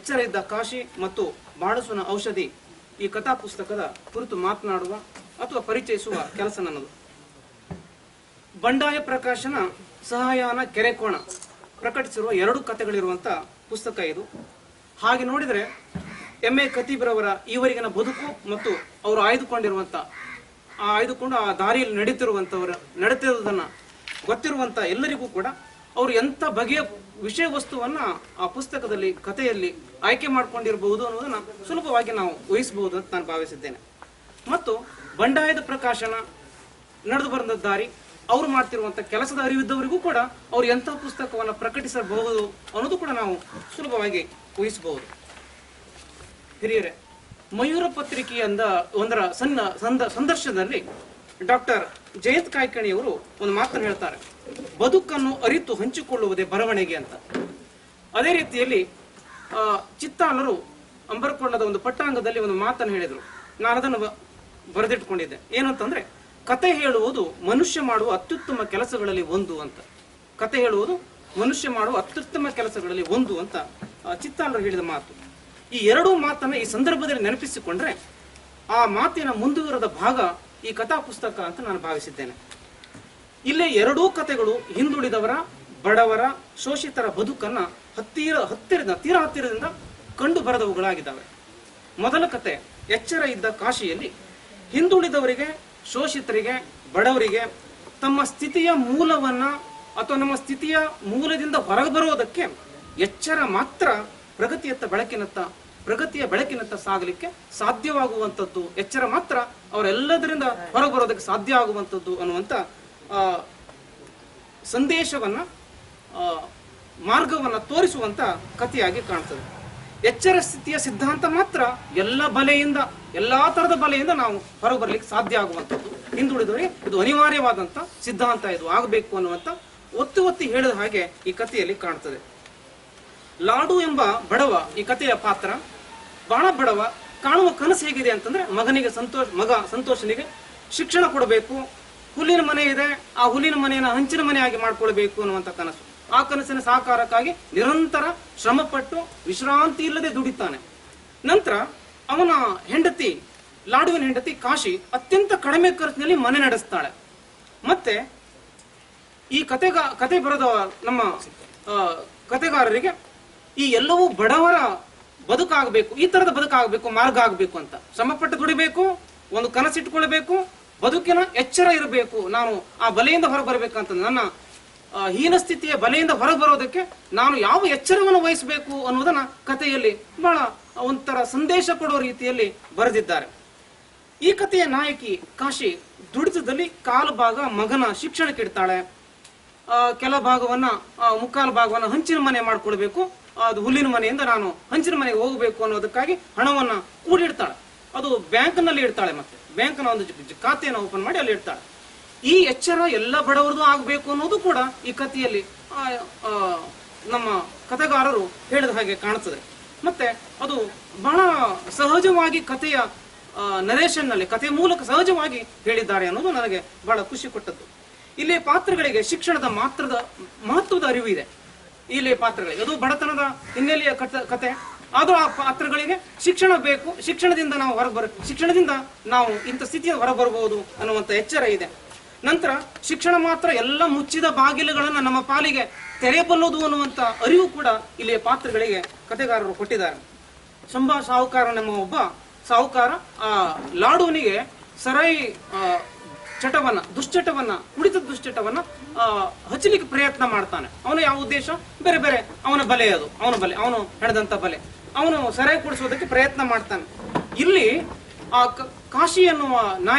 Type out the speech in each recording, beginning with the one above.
ಎಚ್ಚರ ಇದ್ದ ಕಾಶಿ ಮತ್ತು ಬಾಳಸುನ ಔಷಧಿ ಈ ಕಥಾ ಪುಸ್ತಕದ ಕುರಿತು ಮಾತನಾಡುವ ಅಥವಾ ಪರಿಚಯಿಸುವ ಕೆಲಸ ನನ್ನದು. ಬಂಡಾಯ ಪ್ರಕಾಶನ ಸಹಾಯನ ಕೆರೆಕೋಣ ಪ್ರಕಟಿಸಿರುವ 2 ಕಥೆಗಳಿರುವಂಥ ಪುಸ್ತಕ ಇದು. ಹಾಗೆ ನೋಡಿದರೆ ಎಂ.ಎ. ಖತೀಬ್ರವರ ಈವರೆಗಿನ ಬದುಕು ಮತ್ತು ಅವರು ಆಯ್ದುಕೊಂಡು ಆ ದಾರಿಯಲ್ಲಿ ನಡೀತಿರುವುದನ್ನು ಗೊತ್ತಿರುವಂಥ ಎಲ್ಲರಿಗೂ ಕೂಡ ಅವರು ಎಂಥ ಬಗೆಯ ವಿಷಯ ವಸ್ತುವನ್ನು ಆ ಪುಸ್ತಕದಲ್ಲಿ ಕಥೆಯಲ್ಲಿ ಆಯ್ಕೆ ಮಾಡಿಕೊಂಡಿರಬಹುದು ಅನ್ನೋದನ್ನು ಸುಲಭವಾಗಿ ನಾವು ಊಹಿಸಬಹುದು ಅಂತ ನಾನು ಭಾವಿಸಿದ್ದೇನೆ. ಮತ್ತು ಬಂಡಾಯದ ಪ್ರಕಾಶನ ನಡೆದು ಬಂದ ದಾರಿ, ಅವರು ಮಾಡ್ತಿರುವಂಥ ಕೆಲಸದ ಅರಿವಿದ್ದವರಿಗೂ ಕೂಡ ಅವರು ಎಂಥ ಪುಸ್ತಕವನ್ನು ಪ್ರಕಟಿಸಬಹುದು ಅನ್ನೋದು ಕೂಡ ನಾವು ಸುಲಭವಾಗಿ ಊಹಿಸಬಹುದು. ಹಿರಿಯರೇ, ಮಯೂರ ಪತ್ರಿಕೆಯಿಂದ ಒಂದರ ಸಂದರ್ಶನದಲ್ಲಿ ಡಾಕ್ಟರ್ ಜಯಂತ್ ಕಾಯ್ಕಣಿಯವರು ಒಂದು ಮಾತನ್ನು ಹೇಳ್ತಾರೆ, ಬದುಕನ್ನು ಅರಿತು ಹಂಚಿಕೊಳ್ಳುವುದೇ ಬರವಣಿಗೆ ಅಂತ. ಅದೇ ರೀತಿಯಲ್ಲಿ ಚಿತ್ತಾಲರು ಅಂಬರಕೊಳ್ಳದ ಒಂದು ಪಟ್ಟಾಂಗದಲ್ಲಿ ಒಂದು ಮಾತನ್ನು ಹೇಳಿದರು. ನಾನು ಅದನ್ನು ಬರೆದಿಟ್ಕೊಂಡಿದ್ದೆ. ಏನಂತಂದ್ರೆ, ಕತೆ ಹೇಳುವುದು ಮನುಷ್ಯ ಮಾಡುವ ಅತ್ಯುತ್ತಮ ಕೆಲಸಗಳಲ್ಲಿ ಒಂದು ಅಂತ. ಕತೆ ಹೇಳುವುದು ಮನುಷ್ಯ ಮಾಡುವ ಅತ್ಯುತ್ತಮ ಕೆಲಸಗಳಲ್ಲಿ ಒಂದು ಅಂತ ಚಿತ್ತಾಲರು ಹೇಳಿದ ಮಾತು. ಈ 2 ಮಾತನ್ನ ಈ ಸಂದರ್ಭದಲ್ಲಿ ನೆನಪಿಸಿಕೊಂಡ್ರೆ ಆ ಮಾತಿನ ಮುಂದುವರೆದ ಭಾಗ ಈ ಕಥಾ ಪುಸ್ತಕ ಅಂತ ನಾನು ಭಾವಿಸಿದ್ದೇನೆ. ಇಲ್ಲೇ 2 ಕಥೆಗಳು ಹಿಂದುಳಿದವರ, ಬಡವರ, ಶೋಷಿತರ ಬದುಕನ್ನ ತೀರಾ ಹತ್ತಿರದಿಂದ ಕಂಡು ಬರೆದವುಗಳಾಗಿದ್ದಾವೆ. ಮೊದಲ ಕತೆ ಎಚ್ಚರ ಇದ್ದ ಕಾಶಿಯಲ್ಲಿ ಹಿಂದುಳಿದವರಿಗೆ, ಶೋಷಿತರಿಗೆ, ಬಡವರಿಗೆ ತಮ್ಮ ಸ್ಥಿತಿಯ ಮೂಲವನ್ನ ಅಥವಾ ನಮ್ಮ ಸ್ಥಿತಿಯ ಮೂಲದಿಂದ ಹೊರಗೆ ಬರೋದಕ್ಕೆ ಎಚ್ಚರ ಮಾತ್ರ ಪ್ರಗತಿಯ ಬೆಳಕಿನತ್ತ ಸಾಗಲಿಕ್ಕೆ ಸಾಧ್ಯವಾಗುವಂಥದ್ದು. ಎಚ್ಚರ ಮಾತ್ರ ಅವರೆಲ್ಲದರಿಂದ ಹೊರಗೆ ಬರೋದಕ್ಕೆ ಸಾಧ್ಯ ಆಗುವಂಥದ್ದು ಅನ್ನುವಂಥ ಸಂದೇಶವನ್ನ, ಮಾರ್ಗವನ್ನ ತೋರಿಸುವಂತ ಕಥೆಯಾಗಿ ಕಾಣ್ತದೆ. ಎಚ್ಚರ ಸ್ಥಿತಿಯ ಸಿದ್ಧಾಂತ ಮಾತ್ರ ಎಲ್ಲಾ ತರದ ಬಲೆಯಿಂದ ನಾವು ಹೊರಗೆ ಬರ್ಲಿಕ್ಕೆ ಸಾಧ್ಯ ಆಗುವಂಥದ್ದು. ಹಿಂದುಳಿದವರಿಗೆ ಇದು ಅನಿವಾರ್ಯವಾದಂತ ಸಿದ್ಧಾಂತ, ಇದು ಆಗಬೇಕು ಅನ್ನುವಂತ ಒತ್ತಿ ಹೇಳಿದ ಹಾಗೆ ಈ ಕಥೆಯಲ್ಲಿ ಕಾಣ್ತದೆ. ಲಾಡು ಎಂಬ ಬಡವ ಈ ಕಥೆಯ ಪಾತ್ರ. ಬಹಳ ಬಡವ, ಕಾಣುವ ಕನಸು ಹೇಗಿದೆ ಅಂತಂದ್ರೆ, ಮಗ ಸಂತೋಷನಿಗೆ ಶಿಕ್ಷಣ ಕೊಡಬೇಕು, ಹುಲ್ಲಿನ ಮನೆ ಇದೆ, ಆ ಹುಲ್ಲಿನ ಮನೆಯನ್ನ ಹಂಚಿನ ಮನೆಯಾಗಿ ಮಾಡ್ಕೊಳ್ಬೇಕು ಅನ್ನುವಂಥ ಕನಸು. ಆ ಕನಸಿನ ಸಾಕಾರಕ್ಕಾಗಿ ನಿರಂತರ ಶ್ರಮಪಟ್ಟು ವಿಶ್ರಾಂತಿ ಇಲ್ಲದೆ ದುಡಿತಾನೆ. ನಂತರ ಅವನ ಲಾಡುವಿನ ಹೆಂಡತಿ ಕಾಶಿ ಅತ್ಯಂತ ಕಡಿಮೆ ಖರ್ಚಿನಲ್ಲಿ ಮನೆ ನಡೆಸ್ತಾಳೆ. ಮತ್ತೆ ಈ ಕತೆ ಬರೆದ ನಮ್ಮ ಕತೆಗಾರರಿಗೆ ಈ ಎಲ್ಲವೂ ಬಡವರ ಬದುಕಾಗಬೇಕು, ಈ ತರದ ಬದುಕಾಗಬೇಕು, ಮಾರ್ಗ ಆಗಬೇಕು ಅಂತ ಶ್ರಮಪಟ್ಟು ದುಡಿಬೇಕು, ಒಂದು ಕನಸಿಟ್ಟುಕೊಳ್ಬೇಕು, ಬದುಕಿನ ಎಚ್ಚರ ಇರಬೇಕು. ನಾನು ಆ ಬಲೆಯಿಂದ ಹೊರಗೆ ಬರಬೇಕಂತ, ನನ್ನ ಹೀನ ಸ್ಥಿತಿಯ ಬಲೆಯಿಂದ ಹೊರಗೆ ಬರೋದಕ್ಕೆ ನಾನು ಯಾವ ಎಚ್ಚರವನ್ನು ವಹಿಸಬೇಕು ಅನ್ನೋದನ್ನ ಕಥೆಯಲ್ಲಿ ಬಹಳ ಒಂಥರ ಸಂದೇಶ ಕೊಡೋ ರೀತಿಯಲ್ಲಿ ಬರೆದಿದ್ದಾರೆ. ಈ ಕಥೆಯ ನಾಯಕಿ ಕಾಶಿ ದುಡಿತದಲ್ಲಿ ಕಾಲು ಭಾಗ ಮಗನ ಶಿಕ್ಷಣಕ್ಕೆ ಇಡ್ತಾಳೆ, ಕೆಲ ಭಾಗವನ್ನ ಮುಕ್ಕಾಲು ಭಾಗವನ್ನ ಹಂಚಿನ ಮನೆ ಮಾಡ್ಕೊಳ್ಬೇಕು, ಅದು ಹುಲ್ಲಿನ ಮನೆಯಿಂದ ನಾನು ಹಂಚಿನ ಮನೆಗೆ ಹೋಗಬೇಕು ಅನ್ನೋದಕ್ಕಾಗಿ ಹಣವನ್ನ ಕೂಡಿಡ್ತಾಳೆ. ಅದು ಬ್ಯಾಂಕ್ನಲ್ಲಿ ಇಡ್ತಾಳೆ, ಮತ್ತೆ ಬ್ಯಾಂಕ್ನ ಒಂದು ಖಾತೆಯನ್ನು ಓಪನ್ ಮಾಡಿ ಅಲ್ಲಿ ಇಡ್ತಾಳೆ. ಈ ಎಚ್ಚರ ಎಲ್ಲ ಬಡವರದು ಆಗಬೇಕು ಅನ್ನೋದು ಕೂಡ ಈ ಕಥೆಯಲ್ಲಿ ನಮ್ಮ ಕಥೆಗಾರರು ಹೇಳಿದ ಹಾಗೆ ಕಾಣುತ್ತದೆ. ಮತ್ತೆ ಅದು ಬಹಳ ಸಹಜವಾಗಿ ಕಥೆಯ ನರೇಷನ್ನಲ್ಲಿ, ಕಥೆಯ ಮೂಲಕ ಸಹಜವಾಗಿ ಹೇಳಿದ್ದಾರೆ ಅನ್ನೋದು ನನಗೆ ಬಹಳ ಖುಷಿ ಕೊಟ್ಟದ್ದು. ಇಲ್ಲಿ ಪಾತ್ರಗಳಿಗೆ ಶಿಕ್ಷಣದ ಮಹತ್ವದ ಅರಿವು ಇದೆ. ಇಲ್ಲಿ ಪಾತ್ರಗಳಿಗೆ ಅದು ಬಡತನದ ಹಿನ್ನೆಲೆಯ ಕತೆ, ಆದರೂ ಆ ಪಾತ್ರಗಳಿಗೆ ಶಿಕ್ಷಣ ಬೇಕು, ಶಿಕ್ಷಣದಿಂದ ನಾವು ಇಂಥ ಸ್ಥಿತಿಯ ಹೊರಬರಬಹುದು ಅನ್ನುವಂಥ ಎಚ್ಚರ ಇದೆ. ನಂತರ ಶಿಕ್ಷಣ ಮಾತ್ರ ಎಲ್ಲ ಮುಚ್ಚಿದ ಬಾಗಿಲುಗಳನ್ನು ನಮ್ಮ ಪಾಲಿಗೆ ತೆರೆಯಬಲ್ಲದು ಅನ್ನುವಂಥ ಅರಿವು ಕೂಡ ಇಲ್ಲಿ ಪಾತ್ರಗಳಿಗೆ ಕಥೆಗಾರರು ಕೊಟ್ಟಿದ್ದಾರೆ. ಸಾಹುಕಾರ ನಮ್ಮ ಒಬ್ಬ ಸಾಹುಕಾರ ಆ ಲಾಡುವನಿಗೆ ಸರಾಯಿ ಕುಡಿತದ ದುಶ್ಚಟವನ್ನ ಹಚ್ಚಲಿಕ್ಕೆ ಪ್ರಯತ್ನ ಮಾಡ್ತಾನೆ. ಅವನು ಯಾವ ಉದ್ದೇಶ? ಬೇರೆ ಬೇರೆ ಅವನ ಬಲೆ, ಅವನು ನಡೆದಂತ ಬಲೆ, ಅವನು ಸರಾಯಿ ಕುಡಿಸೋದಕ್ಕೆ ಪ್ರಯತ್ನ ಮಾಡ್ತಾನೆ. ಇಲ್ಲಿ ಆ ಕಾಶಿ ಎನ್ನುವ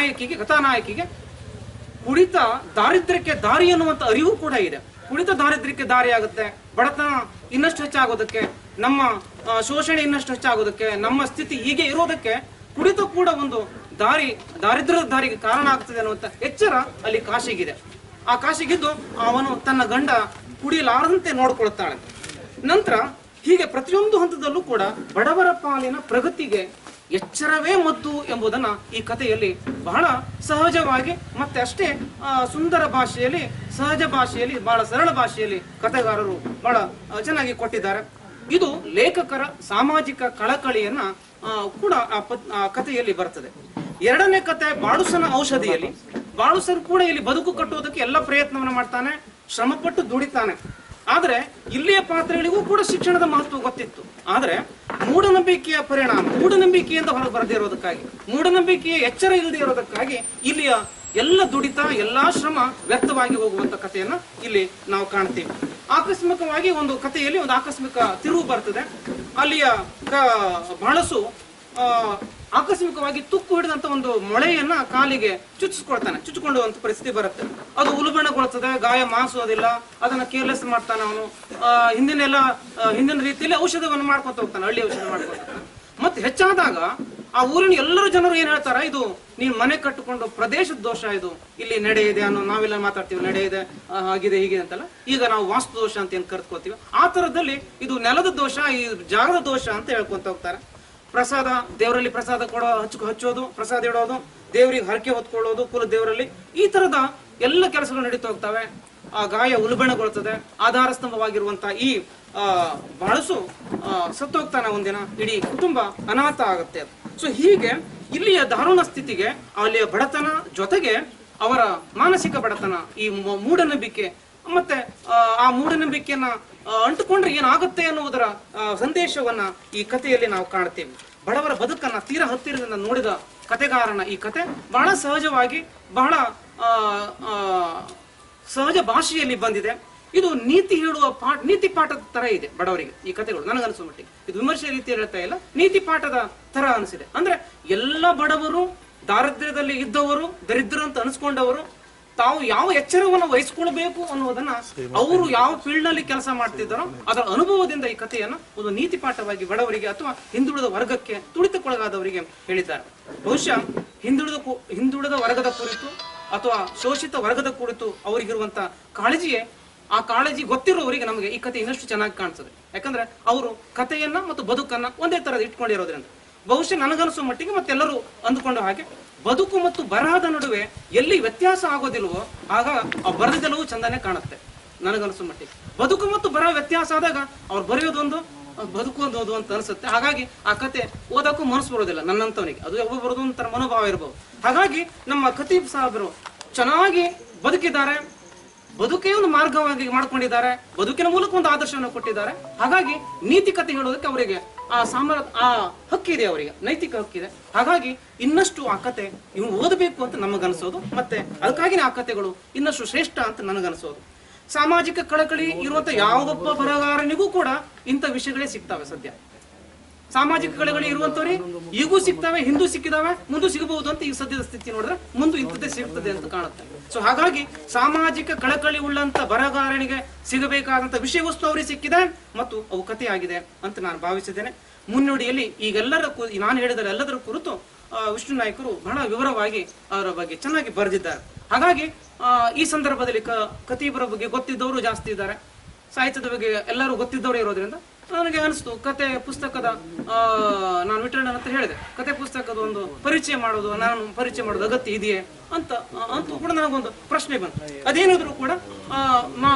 ಕಥಾನಾಯಕಿಗೆ ಕುಡಿತ ದಾರಿದ್ರ್ಯಕ್ಕೆ ದಾರಿ ಅನ್ನುವಂಥ ಅರಿವು ಕೂಡ ಇದೆ. ಕುಡಿತ ದಾರಿದ್ರ್ಯಕ್ಕೆ ದಾರಿ ಆಗುತ್ತೆ, ಬಡತನ ಇನ್ನಷ್ಟು ಹೆಚ್ಚಾಗೋದಕ್ಕೆ, ನಮ್ಮ ಶೋಷಣೆ ಇನ್ನಷ್ಟು ಹೆಚ್ಚಾಗೋದಕ್ಕೆ, ನಮ್ಮ ಸ್ಥಿತಿ ಹೀಗೆ ಇರೋದಕ್ಕೆ ಕುಡಿತ ಕೂಡ ಒಂದು ದಾರಿದ್ರ್ಯದ ದಾರಿಗೆ ಕಾರಣ ಆಗ್ತದೆ ಅನ್ನುವಂಥ ಎಚ್ಚರ ಅಲ್ಲಿ ಕಾಶಿಗಿದೆ. ಆ ಕಾಶಿಗಿದ್ದು ಅವನು ತನ್ನ ಗಂಡ ಕುಡಿಯಲಾರದಂತೆ ನೋಡ್ಕೊಳ್ತಾಳೆ. ನಂತರ ಹೀಗೆ ಪ್ರತಿಯೊಂದು ಹಂತದಲ್ಲೂ ಕೂಡ ಬಡವರ ಪಾಲಿನ ಪ್ರಗತಿಗೆ ಎಚ್ಚರವೇ ಮದ್ದು ಎಂಬುದನ್ನ ಈ ಕಥೆಯಲ್ಲಿ ಬಹಳ ಸಹಜವಾಗಿ ಮತ್ತೆ ಅಷ್ಟೇ ಸುಂದರ ಭಾಷೆಯಲ್ಲಿ, ಸಹಜ ಭಾಷೆಯಲ್ಲಿ, ಬಹಳ ಸರಳ ಭಾಷೆಯಲ್ಲಿ ಕಥೆಗಾರರು ಬಹಳ ಚೆನ್ನಾಗಿ ಕೊಟ್ಟಿದ್ದಾರೆ. ಇದು ಲೇಖಕರ ಸಾಮಾಜಿಕ ಕಳಕಳಿಯನ್ನ ಕೂಡ ಆ ಕಥೆಯಲ್ಲಿ ಬರ್ತದೆ. ಎರಡನೇ ಕತೆ ಬಾಳುಸನ ಔಷಧಿಯಲ್ಲಿ ಬಾಳುಸನ್ ಕೂಡ ಇಲ್ಲಿ ಬದುಕು ಕಟ್ಟುವುದಕ್ಕೆ ಎಲ್ಲ ಪ್ರಯತ್ನವನ್ನು ಮಾಡ್ತಾನೆ, ಶ್ರಮಪಟ್ಟು ದುಡಿತಾನೆ. ಆದ್ರೆ ಇಲ್ಲಿಯ ಪಾತ್ರಗಳಿಗೂ ಕೂಡ ಶಿಕ್ಷಣದ ಮಹತ್ವ ಗೊತ್ತಿತ್ತು. ಆದ್ರೆ ಮೂಢನಂಬಿಕೆಯ ಪರಿಣಾಮ, ಮೂಢನಂಬಿಕೆಯಿಂದ ಹೊರಗೆ ಬರದೇ ಇರೋದಕ್ಕಾಗಿ, ಮೂಢನಂಬಿಕೆಯ ಎಚ್ಚರ ಇಲ್ಲದೆ ಇರೋದಕ್ಕಾಗಿ ಇಲ್ಲಿಯ ಎಲ್ಲ ದುಡಿತ, ಎಲ್ಲಾ ಶ್ರಮ ವ್ಯರ್ಥವಾಗಿ ಹೋಗುವಂತ ಕಥೆಯನ್ನ ಇಲ್ಲಿ ನಾವು ಕಾಣ್ತೀವಿ. ಆಕಸ್ಮಿಕವಾಗಿ ಒಂದು ಕಥೆಯಲ್ಲಿ ಒಂದು ಆಕಸ್ಮಿಕ ತಿರುವು ಬರ್ತದೆ. ಅಲ್ಲಿಯ ಬಾಳಸು ಆಕಸ್ಮಿಕವಾಗಿ ತುಕ್ಕು ಹಿಡಿದಂತ ಒಂದು ಮೊಳೆಯನ್ನ ಕಾಲಿಗೆ ಚುಚ್ಚಿಕೊಳ್ಳುವಂತ ಪರಿಸ್ಥಿತಿ ಬರುತ್ತೆ. ಅದು ಉಲ್ಬಣಗೊಳ್ತದೆ, ಗಾಯ ಮಾಸುವುದಿಲ್ಲ, ಅದನ್ನ ಕೇರ್ಲೆಸ್ ಮಾಡ್ತಾನೆ ಅವನು. ಹಿಂದಿನ ರೀತಿಯಲ್ಲಿ ಔಷಧವನ್ನು ಮಾಡ್ಕೊತ ಹೋಗ್ತಾನೆ, ಹಳ್ಳಿ ಔಷಧ ಮಾಡ್ಕೊತ ಹೋಗ್ತಾನೆ. ಮತ್ತೆ ಹೆಚ್ಚಾದಾಗ ಆ ಊರಿನ ಎಲ್ಲರೂ ಜನರು ಏನ್ ಹೇಳ್ತಾರ, ಇದು ನೀನ್ ಮನೆ ಕಟ್ಟಿಕೊಂಡು ಪ್ರದೇಶದ ದೋಷ, ಇದು ಇಲ್ಲಿ ನಡೆ ಇದೆ ಅನ್ನೋ, ನಾವೆಲ್ಲ ಮಾತಾಡ್ತೀವಿ ನಡೆ ಇದೆ ಹಾಗಿದೆ ಹೀಗೆ ಅಂತಲ್ಲ, ಈಗ ನಾವು ವಾಸ್ತು ದೋಷ ಅಂತ ಏನ್ ಕರ್ತ್ಕೋತೀವಿ, ಆ ತರದಲ್ಲಿ ಇದು ನೆಲದ ದೋಷ, ಈ ಜಾಗದ ದೋಷ ಅಂತ ಹೇಳ್ಕೊಂತ ಹೋಗ್ತಾರೆ. ಪ್ರಸಾದ, ದೇವರಲ್ಲಿ ಪ್ರಸಾದ ಹಚ್ಚೋದು, ಪ್ರಸಾದ ಇಡೋದು, ದೇವರಿಗೆ ಹರಕೆ ಹೊತ್ಕೊಳ್ಳೋದು ಕುಲ ದೇವರಲ್ಲಿ, ಈ ತರದ ಎಲ್ಲ ಕೆಲಸಗಳು ನಡೀತಾ ಹೋಗ್ತವೆ. ಆ ಗಾಯ ಉಲ್ಬಣಗೊಳ್ತದೆ. ಆಧಾರ ಸ್ತಂಭವಾಗಿರುವಂತ ಈ ಬಾಳಸು ಸತ್ತೋಗ್ತಾನೆ ಒಂದಿನ. ಇಡೀ ಕುಟುಂಬ ಅನಾಥ ಆಗುತ್ತೆ. ಸೊ ಹೀಗೆ ಇಲ್ಲಿಯ ದಾರುಣ ಸ್ಥಿತಿಗೆ, ಅಲ್ಲಿಯ ಬಡತನ ಜೊತೆಗೆ ಅವರ ಮಾನಸಿಕ ಬಡತನ, ಈ ಮೂಢನಂಬಿಕೆ, ಮತ್ತೆ ಆ ಮೂಢನಂಬಿಕೆಯನ್ನ ಅಂಟುಕೊಂಡ್ರೆ ಏನಾಗುತ್ತೆ ಅನ್ನುವುದರ ಸಂದೇಶವನ್ನ ಈ ಕಥೆಯಲ್ಲಿ ನಾವು ಕಾಣ್ತೇವೆ. ಬಡವರ ಬದುಕನ್ನ ತೀರಾ ಹತ್ತಿರದಿಂದ ನೋಡಿದ ಕಥೆಗಾರನ ಈ ಕತೆ ಬಹಳ ಸಹಜವಾಗಿ, ಬಹಳ ಸಹಜ ಭಾಷೆಯಲ್ಲಿ ಬಂದಿದೆ. ಇದು ನೀತಿ ಹೇಳುವ ನೀತಿ ಪಾಠದ ತರ ಇದೆ ಬಡವರಿಗೆ ಈ ಕಥೆಗಳು, ನನಗನ್ಸುವ ಮಟ್ಟಿಗೆ. ಇದು ವಿಮರ್ಶೆ ರೀತಿ ಹೇಳ್ತಾ ಇಲ್ಲ, ನೀತಿ ಪಾಠದ ತರ ಅನಿಸಿದೆ. ಅಂದ್ರೆ ಎಲ್ಲ ಬಡವರು, ದಾರಿದ್ರ್ಯದಲ್ಲಿ ಇದ್ದವರು, ದರಿದ್ರ ಅಂತ ಅನಿಸ್ಕೊಂಡವರು ತಾವು ಯಾವ ಎಚ್ಚರವನ್ನು ವಹಿಸ್ಕೊಳ್ಬೇಕು ಅನ್ನೋದನ್ನ ಅವರು ಯಾವ ಫೀಲ್ಡ್ ನಲ್ಲಿ ಕೆಲಸ ಮಾಡ್ತಿದ್ದಾರೋ ಅದರ ಅನುಭವದಿಂದ ಈ ಕಥೆಯನ್ನ ಒಂದು ನೀತಿ ಪಾಠವಾಗಿ ಬಡವರಿಗೆ ಅಥವಾ ಹಿಂದುಳಿದ ವರ್ಗಕ್ಕೆ, ತುಳಿತಕ್ಕೊಳಗಾದವರಿಗೆ ಹೇಳಿದ್ದಾರೆ. ಬಹುಶಃ ಹಿಂದುಳಿದ ವರ್ಗದ ಕುರಿತು ಅಥವಾ ಶೋಷಿತ ವರ್ಗದ ಕುರಿತು ಅವರಿಗಿರುವಂತ ಕಾಳಜಿಯೇ, ಆ ಕಾಳಜಿ ಗೊತ್ತಿರುವವರಿಗೆ ನಮಗೆ ಈ ಕಥೆ ಇನ್ನಷ್ಟು ಚೆನ್ನಾಗಿ ಕಾಣಿಸ್ತದೆ. ಯಾಕಂದ್ರೆ ಅವರು ಕಥೆಯನ್ನ ಮತ್ತು ಬದುಕನ್ನ ಒಂದೇ ತರದ ಇಟ್ಕೊಂಡಿರೋದ್ರಿಂದ. ಬಹುಶಃ ನನಗನ್ಸುವ ಮಟ್ಟಿಗೆ ಮತ್ತೆಲ್ಲರೂ ಅಂದುಕೊಂಡ ಹಾಗೆ ಬದುಕು ಮತ್ತು ಬರಹದ ನಡುವೆ ಎಲ್ಲಿ ವ್ಯತ್ಯಾಸ ಆಗೋದಿಲ್ವೋ ಆಗ ಆ ಬರೆದಿದ್ದೆಲ್ಲವೂ ಚಂದನೆ ಕಾಣುತ್ತೆ. ನನಗನ್ಸುವ ಮಟ್ಟಿಗೆ ಬದುಕು ಮತ್ತು ಬರಹ ವ್ಯತ್ಯಾಸ ಆದಾಗ ಅವ್ರು ಬರೆಯೋದೊಂದು, ಬದುಕು ಒಂದು ಅಂತ ಅನ್ಸುತ್ತೆ. ಹಾಗಾಗಿ ಆ ಕತೆ ಓದಕ್ಕೂ ಮನಸ್ಸು ಬರೋದಿಲ್ಲ ನನ್ನಂತವನಿಗೆ. ಅದು ಒಬ್ಬೊಬ್ಬರದು ಒಂಥರ ಮನೋಭಾವ ಇರಬಹುದು. ಹಾಗಾಗಿ ನಮ್ಮ ಖತೀಬ್ ಸಾಹೇಬರು ಚೆನ್ನಾಗಿ ಬದುಕಿದ್ದಾರೆ, ಬದುಕೇ ಒಂದು ಮಾರ್ಗವಾಗಿ ಮಾಡ್ಕೊಂಡಿದ್ದಾರೆ, ಬದುಕಿನ ಮೂಲಕ ಒಂದು ಆದರ್ಶವನ್ನು ಕೊಟ್ಟಿದ್ದಾರೆ. ಹಾಗಾಗಿ ನೀತಿ ಕಥೆ ಹೇಳೋದಕ್ಕೆ ಅವರಿಗೆ ಆ ಹಕ್ಕಿದೆ, ಅವರಿಗೆ ನೈತಿಕ ಹಕ್ಕಿದೆ. ಹಾಗಾಗಿ ಇನ್ನಷ್ಟು ಆ ಕತೆ ಇವ್ನು ಓದಬೇಕು ಅಂತ ನಮಗನ್ಸೋದು, ಮತ್ತೆ ಅದಕ್ಕಾಗಿನೇ ಆ ಕಥೆಗಳು ಇನ್ನಷ್ಟು ಶ್ರೇಷ್ಠ ಅಂತ ನನಗನ್ಸೋದು. ಸಾಮಾಜಿಕ ಕಳಕಳಿ ಇರುವಂತ ಯಾವುದೊಬ್ಬ ಬರಹಗಾರನಿಗೂ ಕೂಡ ಇಂಥ ವಿಷಯಗಳೇ ಸಿಗ್ತವೆ. ಸದ್ಯ ಸಾಮಾಜಿಕ ಕಳಕಳಿ ಇರುವಂತವ್ರಿ ಈಗೂ ಸಿಗ್ತವೆ, ಹಿಂದೂ ಸಿಕ್ಕಿದಾವೆ, ಮುಂದೂ ಸಿಗಬಹುದು ಅಂತ ಈ ಸದ್ಯದ ಸ್ಥಿತಿ ನೋಡಿದ್ರೆ ಮುಂದೆ ಇಂಥದ್ದೇ ಸಿಗ್ತದೆ ಅಂತ ಕಾಣುತ್ತೆ. ಸೊ ಹಾಗಾಗಿ ಸಾಮಾಜಿಕ ಕಳಕಳಿ ಉಳ್ಳಂತ ಬರಹಗಾರನಿಗೆ ಸಿಗಬೇಕಾದಂತ ವಿಷಯ ವಸ್ತು ಅವರಿಗೆ ಸಿಕ್ಕಿದೆ ಮತ್ತು ಅವು ಕಥೆಯಾಗಿದೆ ಅಂತ ನಾನು ಭಾವಿಸಿದ್ದೇನೆ. ಮುನ್ನುಡಿಯಲ್ಲಿ ಈಗೆಲ್ಲರ ನಾನು ಹೇಳಿದರೆ ಎಲ್ಲದರ ಕುರಿತು ವಿಷ್ಣು ನಾಯ್ಕರು ಬಹಳ ವಿವರವಾಗಿ ಅವರ ಬಗ್ಗೆ ಚೆನ್ನಾಗಿ ಬರೆದಿದ್ದಾರೆ. ಹಾಗಾಗಿ ಈ ಸಂದರ್ಭದಲ್ಲಿ ಖತೀಬರ ಬಗ್ಗೆ ಗೊತ್ತಿದ್ದವರು ಜಾಸ್ತಿ ಇದ್ದಾರೆ, ಸಾಹಿತ್ಯದ ಬಗ್ಗೆ ಎಲ್ಲರೂ ಗೊತ್ತಿದ್ದವರೇ ಇರೋದ್ರಿಂದ ನನಗೆ ಅನಿಸ್ತು ಕತೆ ಪುಸ್ತಕದ, ನಾನು ವಿಠಲಣ್ಣ ಅಂತ ಹೇಳಿದೆ, ಕತೆ ಪುಸ್ತಕದ ಒಂದು ಪರಿಚಯ ಮಾಡೋದು, ನಾನು ಪರಿಚಯ ಮಾಡೋದು ಅಗತ್ಯ ಇದೆಯೇ ಅಂತೂ ಕೂಡ ನನಗೊಂದು ಪ್ರಶ್ನೆ ಬಂತು. ಅದೇನಿದ್ರು ಕೂಡ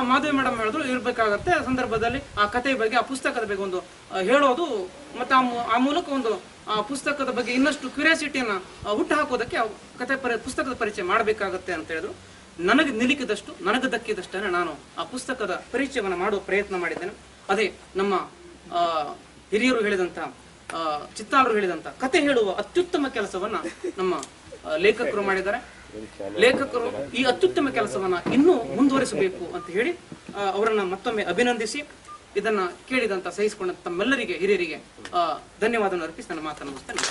ಮಾಧವಿ ಮೇಡಮ್ ಹೇಳಿದ್ರು ಇರ್ಬೇಕಾಗತ್ತೆ ಆ ಸಂದರ್ಭದಲ್ಲಿ ಆ ಕತೆ ಬಗ್ಗೆ, ಆ ಪುಸ್ತಕದ ಬಗ್ಗೆ ಒಂದು ಹೇಳೋದು, ಮತ್ತೆ ಆ ಮೂಲಕ ಒಂದು ಆ ಪುಸ್ತಕದ ಬಗ್ಗೆ ಇನ್ನಷ್ಟು ಕ್ಯೂರಿಯಾಸಿಟಿಯನ್ನ ಹುಟ್ಟು ಹಾಕೋದಕ್ಕೆ ಪುಸ್ತಕದ ಪರಿಚಯ ಮಾಡಬೇಕಾಗತ್ತೆ ಅಂತ ಹೇಳಿದ್ರು. ನನಗೆ ನಿಲುಕಿದಷ್ಟು, ನನಗೆ ದಕ್ಕಿದಷ್ಟೇ ನಾನು ಆ ಪುಸ್ತಕದ ಪರಿಚಯವನ್ನು ಮಾಡುವ ಪ್ರಯತ್ನ ಮಾಡಿದ್ದೇನೆ. ಅದೇ ನಮ್ಮ ಹಿರಿಯರು ಹೇಳಿದಂತ, ಚಿತ್ತಾಳರು ಹೇಳಿದಂತ ಕತೆ ಹೇಳುವ ಅತ್ಯುತ್ತಮ ಕೆಲಸವನ್ನ ನಮ್ಮ ಲೇಖಕರು ಮಾಡಿದ್ದಾರೆ. ಲೇಖಕರು ಈ ಅತ್ಯುತ್ತಮ ಕೆಲಸವನ್ನ ಇನ್ನೂ ಮುಂದುವರಿಸಬೇಕು ಅಂತ ಹೇಳಿ ಅವರನ್ನ ಮತ್ತೊಮ್ಮೆ ಅಭಿನಂದಿಸಿ, ಇದನ್ನ ಕೇಳಿದಂತ ಸಹಿಸಿಕೊಂಡ ತಮ್ಮೆಲ್ಲರಿಗೆ, ಹಿರಿಯರಿಗೆ ಧನ್ಯವಾದವನ್ನು ಅರ್ಪಿಸಿ ನನ್ನ ಮಾತನ್ನು ಮುಗಿಸ್ತೇನೆ.